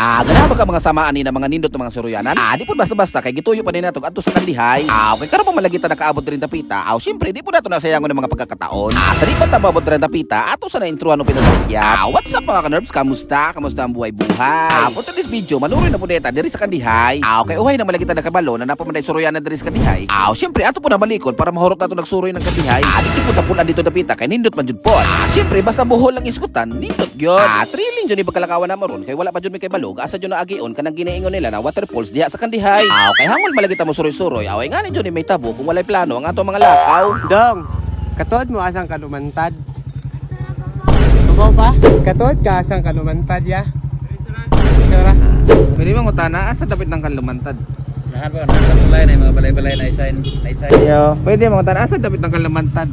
Ganaba ka mga samaan ni na mga nindot ng mga suruyanan. Di po basta-basta kay gituyo pa din nato adto sa kandihay. Okay karon pa malagita nakaabot rin tapita. Syempre di po nato nasayangon ng mga pagkakataon. Sa di pa tababot rin tapita ato sa na intro ano pinadya. What's up mga ka-nerves? Kamusta? Kamusta ang buhay-buhay? For this video, manuroy na po deta diri sa kandihay. Okay, uhay na malagita nakabalo na napamanday suruyanan diri sa kandihay. Syempre ato po na malikod para mahurot nato nagsuroy ng kandihay. Dito po tapunan dito tapita kay nindot man jud po. Syempre basta buhol lang iskutan nindot gyud. Thrilling jud ni pagkalakawan na maron kay wala pa jud mi kay balog asa jud na agion kanang ginaingon nila na waterfalls diha sa kandihay. Okay, hangol malagita mo suroy-suroy. Away nga ni jud ni may tabo kung walay plano ang ato mga lakaw. Dong, katuod mo asang kalumantad. Tumaw pa? Katuod ka asang kalumantad ya? Sura? Pwede bang utana asa dapat ng kalumantad? Nahan po, nahan sa tulay na yung mga balay-balay na isign. Yo, pwede bang utana asa dapat ng kalumantad?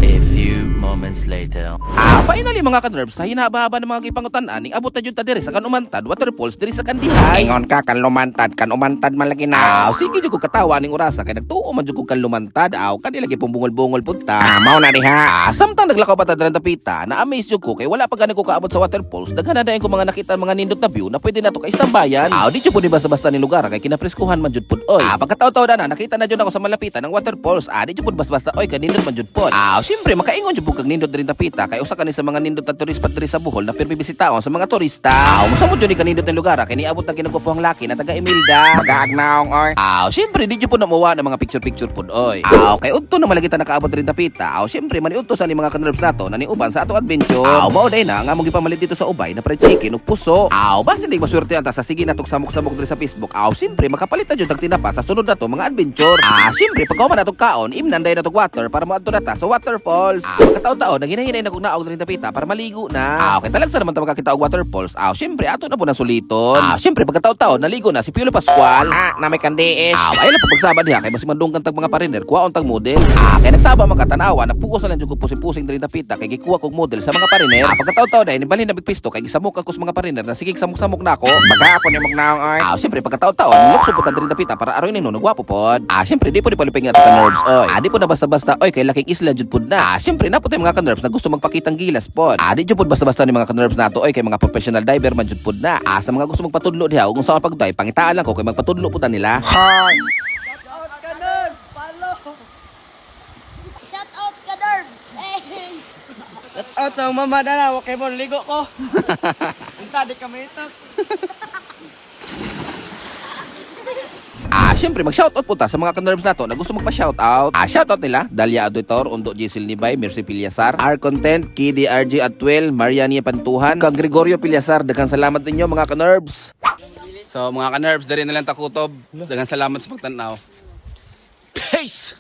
A few moments later. Finally mga ka-nerves, sa hinaba-haba ng mga kipangutan-an, ning abot na jud ta diri sa Kanumantad waterfalls diri sa kandihay. Ingon ka kanumantad malagi na. Sige jud ko katawa ning orasa kay nagtuo man jud ko kanumantad. Kani lagi pong bungol-bungol punta. Mao na diha. Samtang naglakaw pa ta diri tapita, na-amaze jud ko kay wala pa gani ko kaabot sa waterfalls. Daghan na dayon ko mga nakita mga nindot na view na pwede nato ka istambayan. Di jud pud basta-basta ni lugar kay kinapreskuhan man jud pud oy. Pagkataw-taw na nakita na jud ako sa malapitan ng waterfalls. Di jud pud basta-basta oy kanindot man jud pud. Siyempre makaingon jud pud kag nindot diri tapita kay usa kani sa mga nindot na turist diri sa Bohol na pirbibisitaon sa mga turista. Musamot jud ni kanindot ng lugar kay niabot na kinagkupuhang laki na taga Imelda. Magaagnaong oy. Siyempre di jud pud namuwa ng mga picture pud oy. Kay udto na malagita nakaabot rin tapita. Siyempre maniudto sa ni mga ka-nerves nato na ni uban sa atong adventure. Mao day na nga mong gipamalit dito sa ubay na fried chicken ug puso. Basta di maswerte anta sa sige natok samok-samok diri sa Facebook. Siyempre makapalit na jud tag tinapa sa sunod nato mga adventure. Siyempre pagkahuman natong kaon, imnanday natong water para moadto na ta sa waterfalls. Pagkataon-taon naghinay-hinay na kog naog diri tapita para maligo na. Okay, talagsa naman ta makakita og waterfalls. Siyempre ato na po na suliton. Siyempre pagkataon-taon naligo na si Piolo Pascual. Na may kandiis. Ay lang pagsaba diha kay mas mandungkan tag mga pariner kuwaon tag model. Kay nagsaba man katanawa napugos na lang jud ko pusing-pusing diri tapita kay gikuha kog model sa mga pariner. Pagkataon-taon ay nibalhin na bigpisto kay gisamok ako sa mga pariner na sige samok-samok na ako. Bagapon ni magnaong oy. Siyempre pagkataon-taon lukso po ta diri tapita para aroy ni no gwapo pod. Siyempre di po ni paliping nga ka-nerves oy. Di po na basta-basta oy kay laking isla jud pud na. Siyempre na po mga ka-nerves na gusto magpakitang gilas pod. Di jud pud basta-basta ni mga ka-nerves nato oy kay mga professional diver man jud pud na. Sa mga gusto magpatudlo diha ug kung saan pagdive pangitaan lang ko kay magpatudlo pud ta nila. Hi. Shout out ka, Derbs! Shout out sa mama na na, okay mo, ligo ko. Punta, di kami ito. Siyempre mag-shoutout po ta sa mga ka-nerves nato na gusto magpa-shoutout. Shoutout nila Dalia Auditor, Undo Gisel Nibay, Mercy Pilyasar, R Content, Kidi RG Atwell, Mariani Pantuhan, kag Gregorio Pilyasar. Daghang salamat ninyo mga ka-nerves. So mga ka-nerves, dali na lang takutob. Daghang salamat sa pagtanaw. Peace!